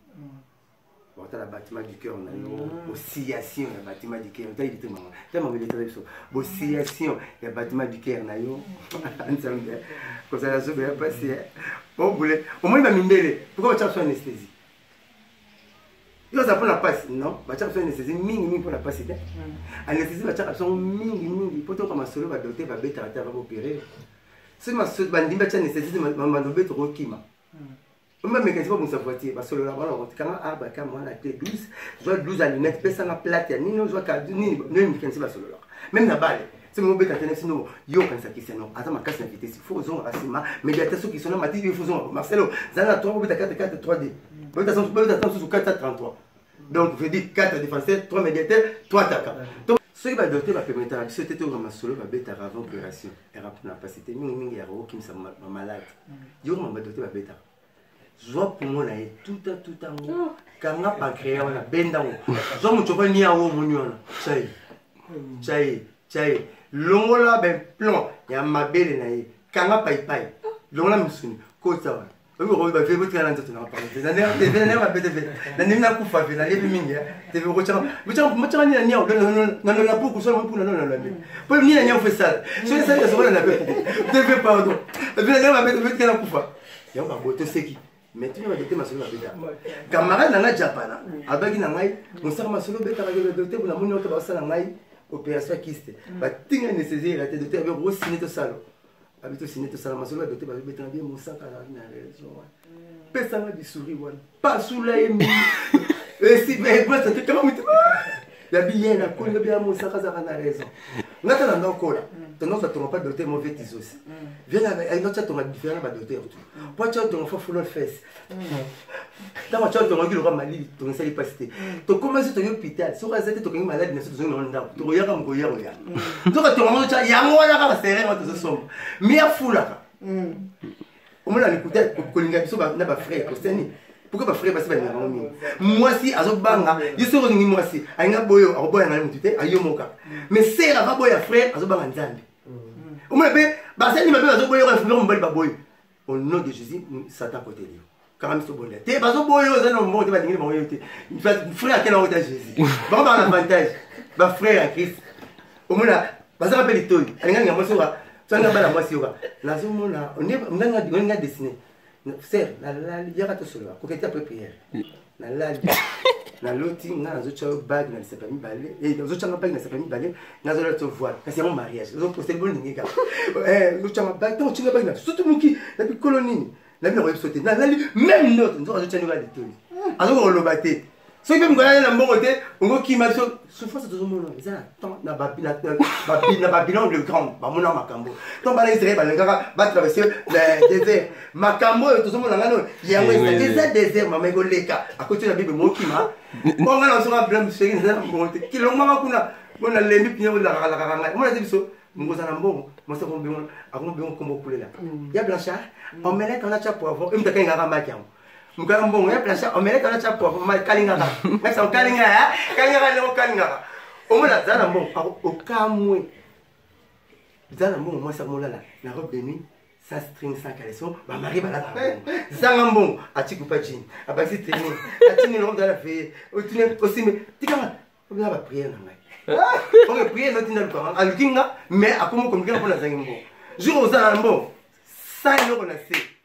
bon t'as la bâtiment du cœur on a oscillation le bâtiment du cœur t'as dit maman t'as maman il était ça oscillation le bâtiment du cœur na yo ensemble comme ça la chose va passer au boulet au moins il va m'indélé pourquoi tu as besoin d'anesthésie. Il va la passe, non? Il va faire une anesthésie mingi pour la passe. Anesthésie va faire mingi. Pour que ma solo va doter, va bête à va opérer. Si ma solo va dire que anesthésie, ma dobe trop kima. On va mécaniser pour sa voiture. Ma solo là, quand on a moi la clé 12, je dois 12 à lunettes, pèse la plate, ni non, je dois ni mécaniser ma solo là. Même la balle. C'est mon bête à tenir sinon, yo quand ça qui c'est non. Attends ma casse la vitesse, il faut zone asima, médiateur qui sont là, m'a dit il faut zone. Marcelo, Zana 3 bête à 4 3D. Attention sur 4-33. Donc, je dis 4 défenseurs, 3 médiateurs, 3 attaquants. Donc, ce qui va doter va permettre à ce que ma solo va bêta avant l'opération. Et après, on a pas cité, mingi ya ro qui me malade. Yo ma doter va bêta. Joie pour moi là tout en haut. Quand on a pancréas, on a benda haut. Joie mon chocolat ni à haut mon yon. Chai. Longola ben plan. Ya ma belle na yi. Quand on paille. Longola musuni. Kota. Oui, on va faire votre calendrier. Habito signé tout ça, ma soeur a doté, ma soeur a bien mon sac à la raison. Personne n'a dit sourire, pas sous la émi. Et si, mais moi, ça te comment la billet, la coule, le bien mon sac à la raison. On a un encore là. Ton nom, ça ne pas doté mauvais tisos. Viens avec un autre, tu as différent, va doter. Pourquoi tu as ton enfant full face? Dans ma chambre, tu as regardé le roi Mali, ton essaye pas cité. Tu commences à l'hôpital, sur la tête, tu es malade, mais tu es en train de regarder comme Goya. Donc, tu as un il y a moi là, c'est rien, tu es somme. Mais à fou là. Au moins, on a écouté, on a pas frère, pourquoi pas frère parce que moi si azobanga yeso ko moi si ainga boyo akoboya ngani mutute ayo moka mais sera va boya frère azobanga nzambe omona be basali mabe azoboyo ko fumero mbali baboyo au nom de Jésus Satan côté lui quand même so bonne te bazoboyo za no mbo te ba dingile baboyo te frère akena ota Jésus ba ba avantage ba frère à Christ omona bazaka pe litoyi alinga ngamo soka tsanga bala moi si yoka nazomona on nga dessiné. Sœur, il y a solo. Quand tu as prière, na loti na zocha bag na sepami balé et zocha bag na sepami balé na zola to voile c'est mon mariage zo poster bon ninga zocha bag to chinga bag na surtout muki na bi colonie na bi na sauter na même note zo zocha ni ba de toni azo ko lo baté so ibe ngwana na mbongo te ngo kima so souffrance to zomo na za tant na Babylone le grand ba mona makambo to ba na Israël ba ngaka ba traverser le désert makambo to zomo na ngano yango c'est désert mama go leka à côté de la Bible mo kima ko ngana so ka blame chéri na mbongo te kilo mama kuna bona lembi pinyo la kala mo na dibiso ngoza na mbongo mo se ko mbongo akombe kombo kulela ya blanchard omelette on a cha poivron et mtaka ngaka makiamo mukara mbongo ya plancha omelette on a cha poivron ma kalinga ka ça kalinga le kalinga omona zana mbongo okamwe zana mbongo moi ça molala na robe de nuit sans string sans caleçon ba mari ba la zanga mbongo atiku pa jean abasi tenir atini robe dans la fée otine aussi mais tikama on a ba prière na ngai on a prié notre dans le Coran alukinga mais akomo comme quelqu'un pour la zangi mbongo jour aux zana mbongo 100 euros na c'est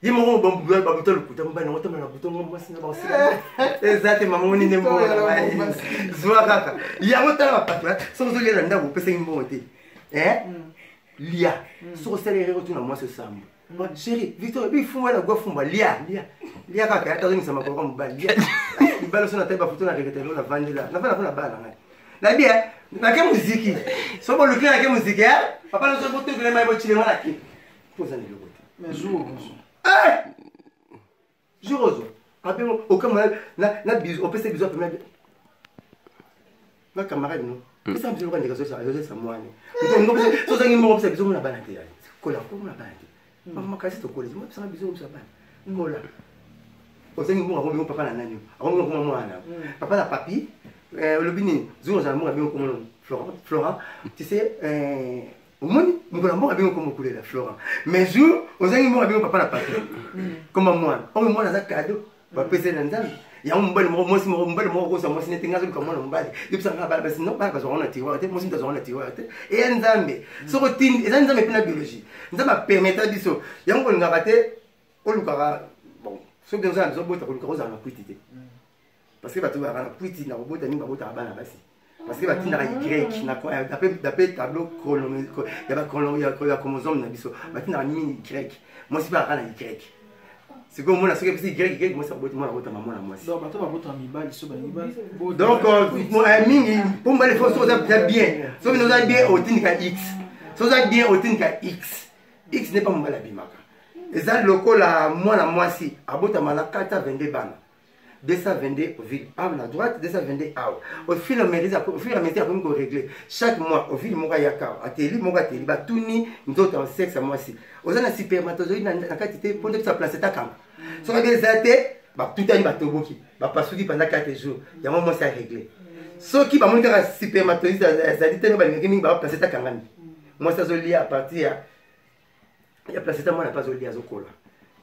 il m'a dit bon ba buto le kuta mbana wata na buto ngomba sina ba sina exactement maman ni nembo zwa kaka ya ngota ba patwa so zo lela ndabo pesa ngombo te lia so céléré retourne moi ce samedi bon chérie Victor bi fumwa la go fumba lia kaka ya tazo ni sama ko mbali lia balo so na teba photo na rekete lo na vandela na bana bana ngai La bien, la musique. So bon le clé la musique, papa nous a porté que les mains vont tirer là qui. Pose un niveau. Mais jour. Jour. Après aucun moment na bisou, on peut se bisou premier. Na camarade non. Mais ça me dit que ça moi. Donc so ça ngimo observe bisou na banate ya. Kola ko na banate. Maman kasi to kola, moi ça bisou ça ban. Ngola. Osengi mo ngombe papa na nani. Akongo ko mwana. Papa na papi le bini jour j'ai amour bien comme Florent tu sais au moins mon amour bien comme couler la Florent mais jour osengi mo bien papa na papi comme moi on na za cadeau ba pese na nzambe ya mbali mo si mo mbali mo ko sa mo sinete ngazo comme moi mbali depuis ça ngaba basi non pas parce qu'on a tiroir te mo sinete on a tiroir te et nzambe so ko tin et nzambe pe na biologie nzambe permettre biso ya ngo ngaba te olukara bon so bien ça zo bota ko lukara na kwitite parce que bato bana puiti na robota ni babota bana basi parce que batina y na d'après tableau chronologique il y a ba chromosome na biso batina ni y moi si ba kana y c'est comme moi na ce que c'est y moi ça bota moi bota maman na moi donc bato babota mibali so ba mibali donc mingi pour moi les choses sont bien so nous a bien au tinika x so ça bien au tinika x n'est pas mon la bimaka et ça lokola moi na moi si abota mala 422 bana 222 au ville à la droite, 222 à au fil et à mesure qu'on régler chaque mois au ville moga yaka ateli moga teli ba tuni ndoto en sexe moi si aux ana spermatozoïde na quantité pour que ça place ta cam so ba bien zate ba tout ani ba toboki ba pasuki pendant 4 jours ya moi ça régler so qui ba monka spermatozoïde ça dit tellement ba ngini ba place ta kangani moi ça zo lié à partir ya place ta moi na pas zo lié à zokola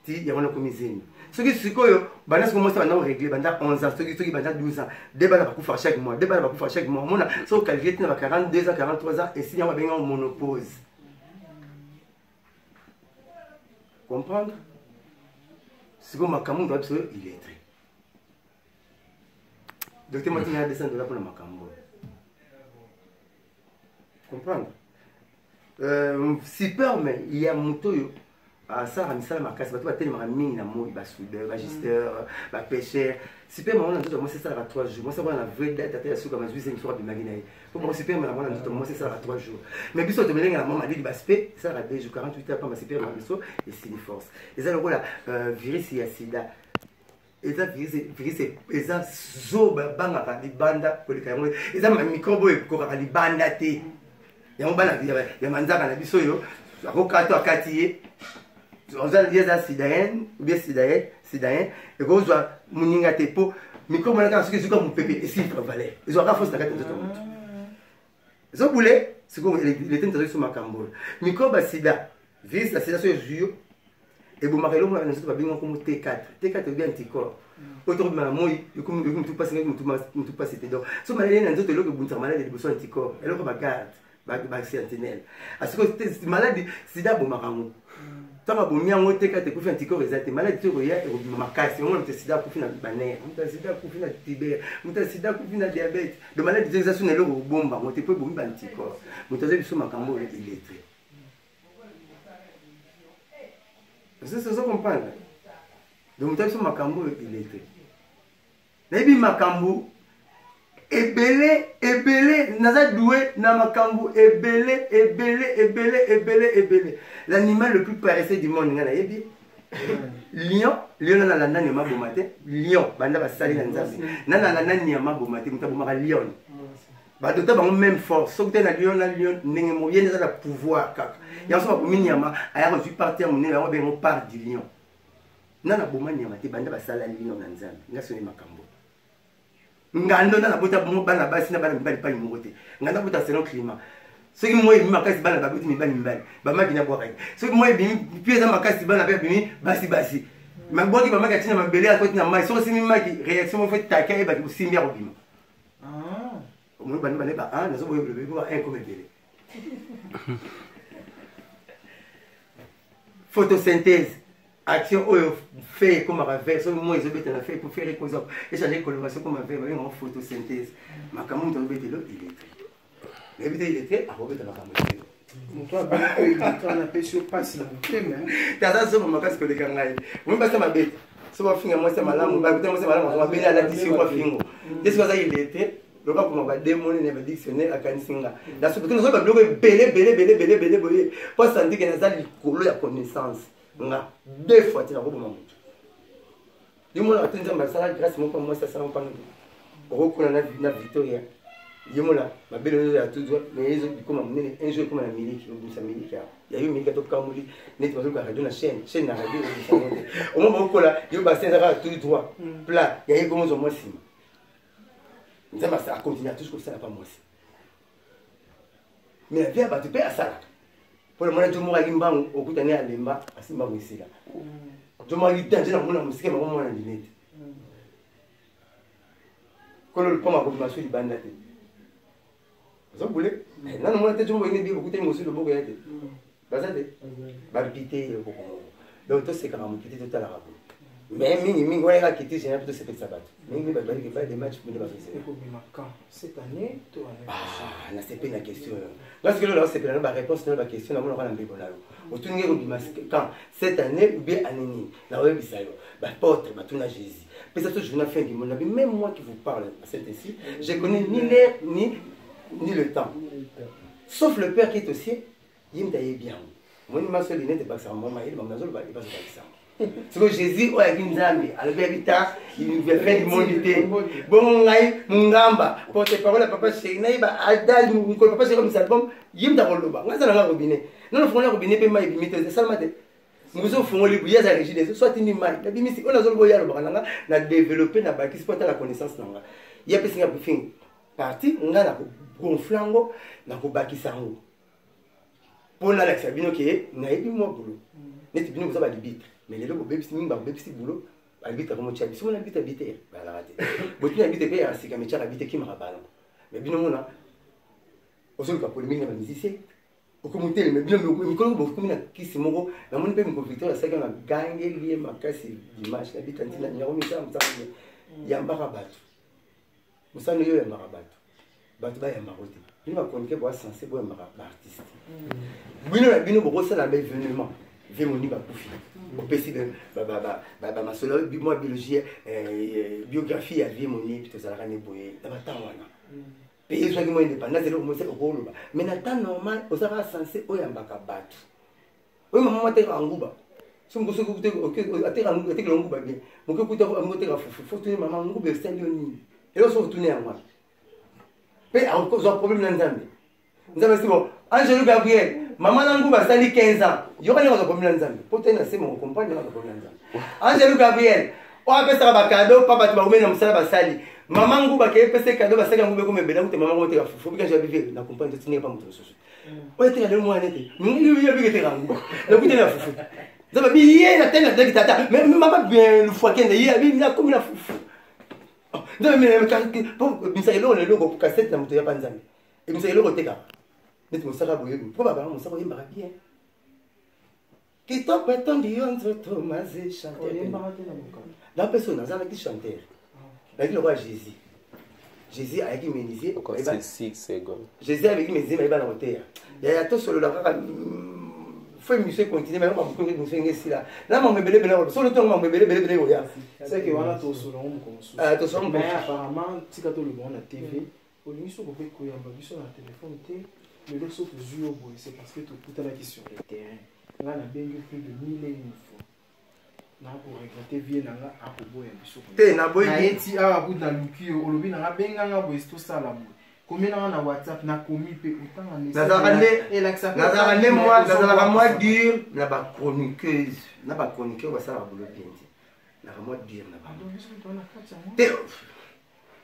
ti ya wana komizeni ceux qui sikoyo bana ce commence à régler banda 11 ans ceux qui banda 12 ans des bana va couper chaque mois mona so calculer na 42 ans 43 ans et si on va bien en monopause comprendre c'est comme makambo doit être il est très docteur Martin a descendu là pour le makambo comprendre super mais il y a moto ça a mis ça ma casse bato ba tellement mingi na moi ba soudeur ba gesteur ba pêcheur super moi on a tout moi c'est ça à 3 jours moi ça va na vraie date à sur comme 8 soir de magina pour moi super mais moi on a tout moi c'est ça à 3 jours mais biso te melenga na maman dit ba spé ça a 2 jours 48 heures pas ma super biso et c'est une force et ça le voilà virus ya sida et ça virus et ça zo banga ka libanda ko lika moi et ça ma microbe ko ka libanda te ya mbana ya manzaka na biso yo akokato akatiye on a dit ça sidayen ou bien sidayen et qu'on soit muninga tepo micro mana ka ce que comme pépé et si travailler ils ont pas force d'attaquer tout le monde ils ont boulé c'est comme les temps sur makambo micro ba sida virus la sida sur juyo et bon marelo moi na pas bien comme T4 bien anticorps autour de moi comme tout passe tout passe c'était donc so malade na nzoto lo que bunta malade de besoin anticorps et lo ko ba garde ba sentinelle parce que malade sida bon makambo tant que bon miango te kate kufi anticorps exact malade te roya et makasi on te sida kufi na banner on te sida kufi na tibère on te sida kufi na diabète de malade d'exaction na lo bomba on te peut bon anticorps on te biso makambo il est très c'est ça comprendre donc on te biso makambo il est très nabi makambo ebele naza doué na makambo ebele l'animal le plus paresseux du monde ngana yebi lion na la nani ma bomate lion banda ba sali na nzambe na nani ya ma bomate mutabu maka lion ba tota ba même force so na lion ndenge mo yene za la pouvoir kaka ya so ba minyama aya ko partir mon ba ben part du lion na bomani ya mate banda ba sala lion na nzambe ngaso ni makambo ngando na bota bongo bana basi na bana mibali pa nyongo te nganda bota selon climat soki moi bi makasi bana babuti mibali ba maki na bwaka soki moi bi pieza makasi bana ba bi basi mabwaki ba maki tina mabele a koti na mai so simi maki réaction mo fait taka e ba ki simbi a obima moi bana ba na so boye bebe ba un comme bele photosynthèse action fait comme un verre sur moi ils ont besoin de faire pour faire les choses et changer coloration comme un verre en photosynthèse ma caméra doit être là il est très il est très à remettre la caméra toi on appelle sur passe là t'as ça ma casse que les kangai moi pas ça ma bête so va finir moi c'est malamu ba moi c'est malamu on va bien la tissu quoi fingo qu'est-ce que ça il était Le gars comme va démoner le dictionnaire à Kanisinga. La sous nous avons bloqué belé boyer. Pas sentir que nous avons colo ya connaissance. Nga 2 fois tu n'as pas bon. Dis-moi la tenue de ça grâce moi ça pas nous. Roko na Victoria. Dis-moi là, ma belle à tout droit mais ils ont comme un jeu comme la milique, ça milique. Il y a eu milique top Kamuli, net pas ka radio na chaîne na radio. Au moment où là, il y a bassin à tout droit. Plat, il y a eu comme au moins sim. Nous avons ça continue à toujours comme ça pas moi aussi. Mais viens bah tu peux à ça. Pour le moment tu m'as limba au coup d'année à limba à simba ici là. Tu m'as dit dans mon musique mais moi na dinette. Quand le pomme a commencé à bande vous voulez non moi tête je me dis beaucoup de monsieur le beau gars était bazade barbité donc tout c'est quand même quitter tout à la radio mais mingi ouais là quitter j'ai plutôt c'est fait sabat mingi ba des matchs pour les quand cette année toi ah là c'est pas une question parce que là c'est pas la réponse à la question là on va l'embêter là autour de quand cette année ou bien année là ouais bisayo ba porte ba tout na Jésus peut-être que je viens faire du monde même moi qui vous parle à cette ici je connais ni l'air ni le temps. Sauf le père qui est aussi, il me bien. Moi, je m'en souviens de pas ça. Moi, il m'a dit, il passe pas ça. C'est que Jésus, il une zambi. À la vérité, il veut faire du monde. Bon, mon gamba, porte-parole à papa chéri, naïba, adal, mon papa chéri comme ça, bon, il m'a dit, on a un robinet. Non, le fond, le robinet, il m'a dit, c'est ça, nous avons les bouillies à régider, soit une image. La bimisi, on a développé, on a bâti, c'est pas la connaissance. Il y a plus de fin. Parti, on a gonflango na kobakisa ngo pona la sabino ke na yebi mo bulo neti bino ko ba libite mais lelo ko bebisi mingi ba bebisi bulo albite ko mo chabi so na bite bite ba la rate botina bite pe ya sika me chara bite ki ma bala mais bino mona oso ka polémique na musicien o ko monter mais bino mi ko bo ko mina kisi moko na moni pe mi conflicteur la saka na gange lié makasi dimanche na bite ntina nyako mi sa mtsambe ya mbaka batu musano yo ya mbaka batu batu ba ya marote ni ba konke bo sensé bo ya mbaka artiste bino bo ça na événement ve moni ba kufi au pesi de ba masolo moi biologie biographie ya vie moni plutôt ça la ne boye na ba tawana pays soit qui mo indépendance le mo se ko lo ba mais na temps normal o ça va sensé o ya mbaka batu o maman te ranguba songo so ko te ate ranguba te ranguba bien mo ko kuta mo te faut te maman nguba stand ni et là on tourner en moi mais à cause d'un problème dans Zambie nous avons dit bon Angelo Gabriel maman nanguba sali 15 ans il y aura un problème dans Zambie pour tenir c'est mon compagnon un problème dans Zambie Angelo Gabriel on appelle ça ba cadeau papa tu vas remettre dans ça ba sali maman nguba ke pese cadeau ba sali nguba comme bela ou te maman ko te faut que je vive na compagnie tu n'es pas mon souci on était là le mois n'était mingi yo bi ke te ranguba na ku te na fufu zaba bi yé na tena de tata mais maman bien le fois qu'elle y a bi na comme na fufu non mais pour misalo le logo cassette na moto ya panzami et misalo teka net mo saka boye pour baba mo saka yemba bien qui top étant dit entre Thomas et chanteur la personne ça qui chanteur avec le roi Jésus avec Ménisé c'est 6 secondes Jésus avec Ménisé mais il va dans hôtel il y a tout sur le faut monsieur continuer mais on va beaucoup nous faire ici là mon bébé sur le temps mon bébé oya c'est que wana to solo comme ça to solo mais apparemment tika to le bon na TV au lieu so ko pe ko yamba biso na téléphone té le leso to zuyo boy c'est parce que to puta la question sur le terrain là na bien plus de 1000 et une fois na ko regretter vie na nga akoboya biso té na boy na eti awa buda lukio olobi na nga benga nga boy tout ça là boy combien on a WhatsApp na komi pe autant en nazarane moi dire na ba chroniqueuse na ba chroniqueur ça va bolo bien na moi dire na ba te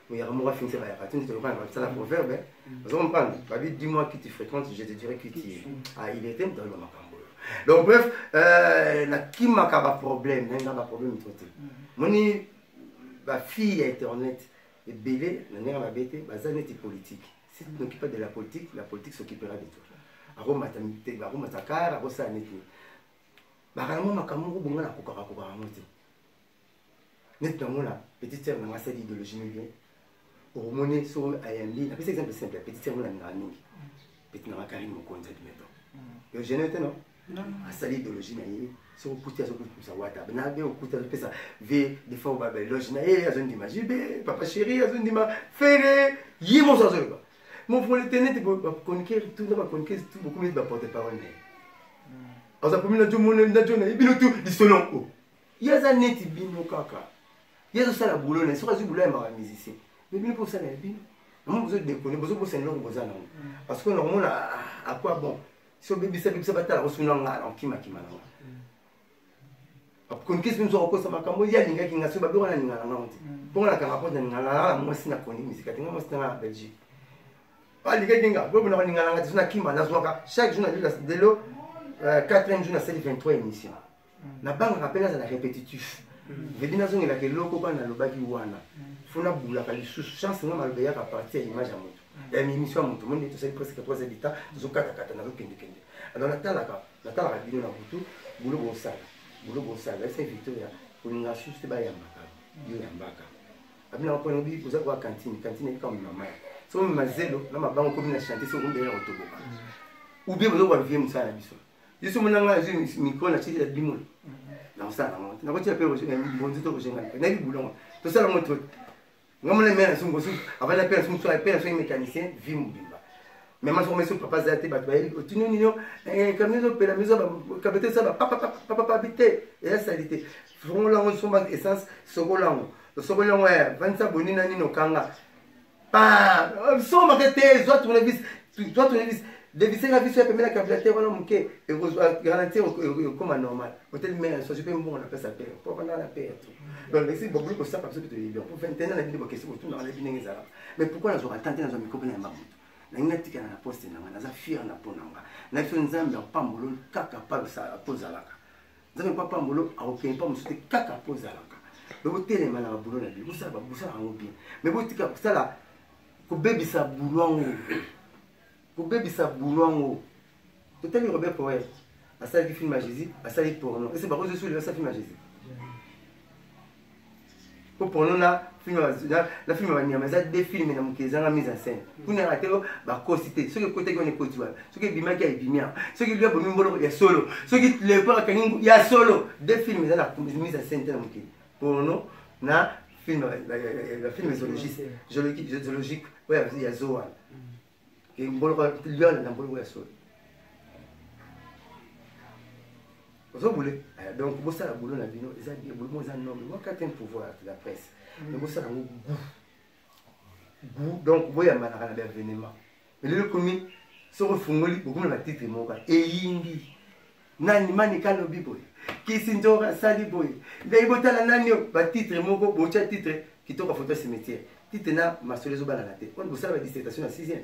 mais moi finir ça va tu te comprends ça la proverbe vous comprenez pas dit dis-moi qui tu fréquentes je te dirai qui tu es ah il était dans le makambo donc bref na qui m'a pas problème n'a pas problème traité moni ba fille internet et belé na nera la bête bazaneti politique si tu n'occupes pas de la politique s'occupera de toi aroma tamite aroma takara arosa neti bakamo makamungu bonga na kokaka moti net na petite sœur na sa idéologie bien hormone so ayandi na petit exemple simple petite sœur na ngani petit na Karim Mokonza du méthode yo je n'étais non sa idéologie na yé so putia so kusa wata na be okuta pesa ve des fois ba loge na yé azon di majibe papa chéri azon di ma fere Yé mon sens pas. Mon frère l'éternel tu peux conquérir tout, tu peux conquérir tout beaucoup mieux de porte-parole. Alors ça pour nous dire mon na John et bino tout di selon. Yaza neti bino kaka. Yaza ça la boulot na sur boulot ma musicien. Mais bino pour ça la bino. Moi besoin de déconner, besoin de bosser non besoin non. Parce que normalement à quoi bon. Si on bébé ça batala osuna nga en kima na. Conquérir même sur quoi ça m'a cambo ya linga kinga so babiro na ninga na ngonti. Pour la carapote na ninga moi sina koni musique tinga moi sina Belgique. Ah linga kinga bo na ninga na ngati sina kimba na zoka chaque jour na de l'eau 4e jour na 23 émission. Na banque rappelle ça la répétitif. Veut dire nazo ngela ke loko kwa na lobaki wana. Fona bula ka lisusu chance nga malobe ya ka partir image ya moto. Ya émission moto monde to c'est presque 3 habitants zo kata na zo kende. Alors natala bino na butu bulo bo sala. Bulo bo sala c'est Victoria pour une race c'est ba yambaka. Yo yambaka. Abina ko no bi poza kwa cantine comme mama. So mazelo na mabango ko bina chanter so ngombe ya otoboka. Ou bien bozo kwa vie musala biso. Yesu munanga zo micro na chiti ya bimolo. Na sala monte. Na ko ti apelo bonzi to ko jenga. Na bi bulongo. To sala monte. Ngamona mena sungo su avala pela sungo so pela so mécanicien vi mubimba. Mais ma formation papa zate batbaeli otinu nino kamizo pela mizo ba kabete ça papa habité et çaalité. Fongo la on somba essence sogolango. Le sogolango est 25 bonina nino kanga. Pa so makete zo tournevis dévisser la vie sur la carburateur voilà mon quai et vous garantir comme normal hôtel mais so je peux bon on appelle ça paix pour pendant la paix donc ici beaucoup pour ça parce que tu es bien pour 21 ans la vie de question tout dans les bines ça mais pourquoi la journée tenter dans un micro na mamuto na ngati kana na poste na za fier na ponanga na fio nzambe pambolo kaka pa ça pozalaka nzambe pa pambolo a aucun pas musote kaka pozalaka donc tele mana bulo na bi vous ça en bien mais vous tika ça là ko bebisa bulwango bébisa boulongo peut-être le Robert Poet à ça qui filme à Jésus à ça il porno et c'est pas que je suis le ça filme à Jésus pour porno là film la film va venir mais ça des films na mukeza na mise en scène pour na ratero ba cosité ce que côté qu'on est côté ce que bima qui a bimia ce qui lui a bomi mbolo ya solo ce qui le pas kaningu ya solo des films dans la mise en scène na mukeza porno na film la film zoologique ouais il y a Zoan et mbolo lion na mbolo ya solo vous voulez donc vous ça la boulot na bino ça bien boulot ça non moi quand un pouvoir la presse mais vous ça goût donc vous ya manaka na événement mais le commis so refungoli beaucoup na titre moka e yindi nani mani kalo biboy kisinjora sali boy ndai botala nani ba titre moko bocha titre kitoka photo cimetière titre na masolezo bana na te on vous ça la dissertation à 6e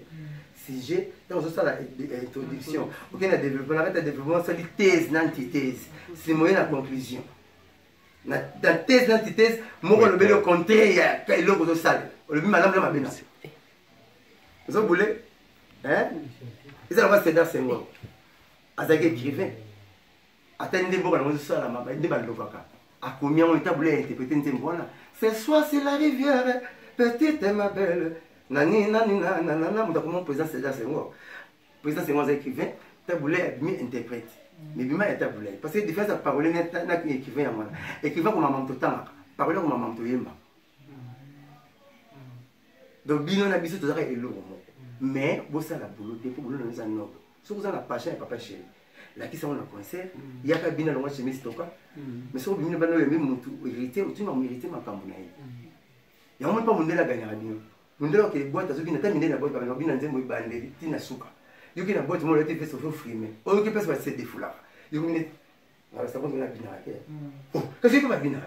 sujet dans ça la introduction aucun a développement arrête de développement ça dit thèse n'antithèse c'est moyen la conclusion na thèse n'antithèse moko le bel contraire ya eloko zo sala le bi malamu na mabena vous voulez hein ils ont c'est dans Senghor azaki écrivain attendez bon on ça la maba ndi balobaka a combien on table interpréter ntembona ce soir c'est la rivière petite ma belle nani muta comment président c'est Senghor président Senghor écrivain taboulé mi interprète mais bima est taboulé parce que différence à parole na écrivain ya mwana écrivain comme maman totanga parole comme maman toyemba donc bino na biso tozaka eloko mais bossa la boulot te pour boulot na za noble so vous en a passion et papa chéri la qui sont na concert yaka bina longa chemise toka mais so bino bano yembe mutu hérité ou tu m'as mérité makambo na ye ya mo pas mondela gagner bino mondela ke boîte azoki na tamine na boîte ba bino nzembo ibandeli tina suka yoki na boîte mo le te fait sauf frimer o yoki passe ba c'est défoula yoki ne alors ça comme na bina oh qu'est-ce que va bina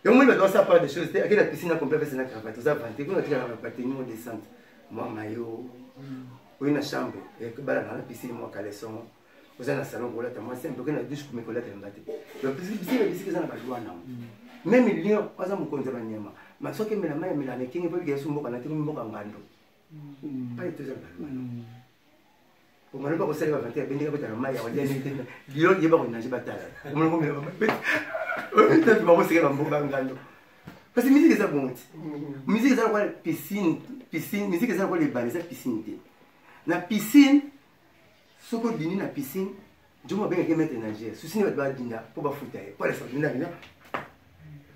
yo mo ba ça part des choses à la piscine complète c'est na cravate ça vanter qu'on a tiré la patinoire descente moi maillot oui na chambre et que bala na piscine moi caleçon vous avez un salon pour la moi simple que na douche pour me coller la mbate donc piscine que ça na ba joana même lion pas ça mon compte ba nyama mais ce que me la main me la nekingi pour que sumbo kana tini mboka ngando pas et tout ça pour moi pas ko sala ba vanter bendika bota na mai ya wajani tena lion yeba ko naji batala mo ngo me peut-être ba ko sala ba mboka ngando parce que musique ça bon musique ça quoi piscine musique ça quoi les balles ça piscine na piscine soko dini na piscine jomo ben ke mettre nager souci ne ba dinga pour ba futa pour la famille na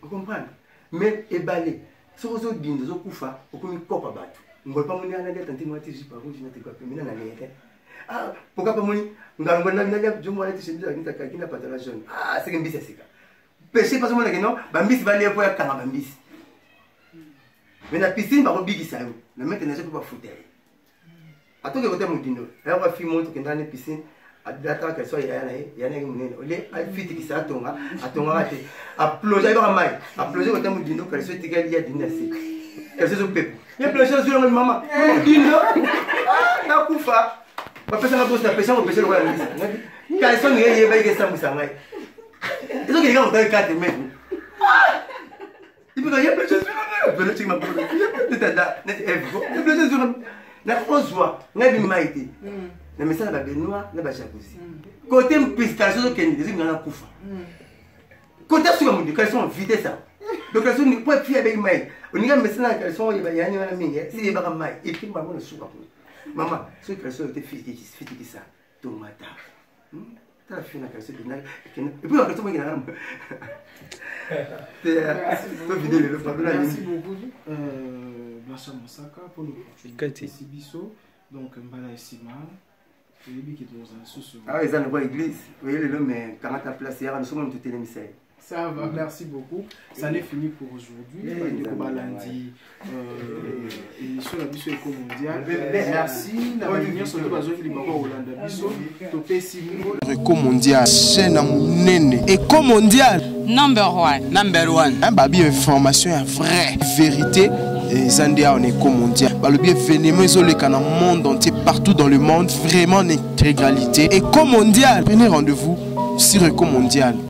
vous comprenez mais et balé soko zo dinga zo kufa okomi kopa batu ngol pa moni ana tanti mo tiji pa rouge na te kwa pemina na lete ah pourquoi pas moni ngango na na jongo na tiji nda kina patala jaune ah c'est que mbisi sika péché pas mona que non ba mbisi ba lepo ya kanga ba mbisi mais na piscine ba ko bigisa yo na mettre na je pas foutre atoke côté mudindo ya kwa fi monto kenda na piscine adata que soit yana munene ole a fiti ki sa atonga ate a plonger ba mai a plonger côté mudindo que soit tigali ya dinasi que c'est au pep ya plonger sur le maman mudindo na kufa ba pesa na bossa pesa mo pesa le kwa lisa ka so ngeye ba ke samu sangai eso que digamos tal cate mesmo e porque ya plonger sur le pelo tinha ma tata net evo ya plonger sur na kozwa ngabi maiti na message ba Benoît na ba jalousie côté pistation so kendi des ngana kufa côté sur mon éducation vite ça donc la zone pas puis avec mai on y a message na question ya yani wana mingi si ba mai et puis maman suka maman ce question était fiti qui ça tomata ta fille na question de et puis la question qui na merci beaucoup Blancha Mosaka pour l'opportunité Sibiso donc mbala esima ah ils ont une église oui le mais 40 places hier nous sommes tout télémissaire ça va merci beaucoup ça n'est fini pour aujourd'hui lundi émission la biso éco mondial merci na réunion sur le bazo qui libako Hollande biso topé simo éco mondial chaîne munene éco mondial number one un babi information ya vraie vérité et Zandia on est comme mondial. Le bien événement isolé dans le monde entier, partout dans le monde, vraiment en intégralité. Et comme mondial, prenez rendez-vous sur Eco Mondial.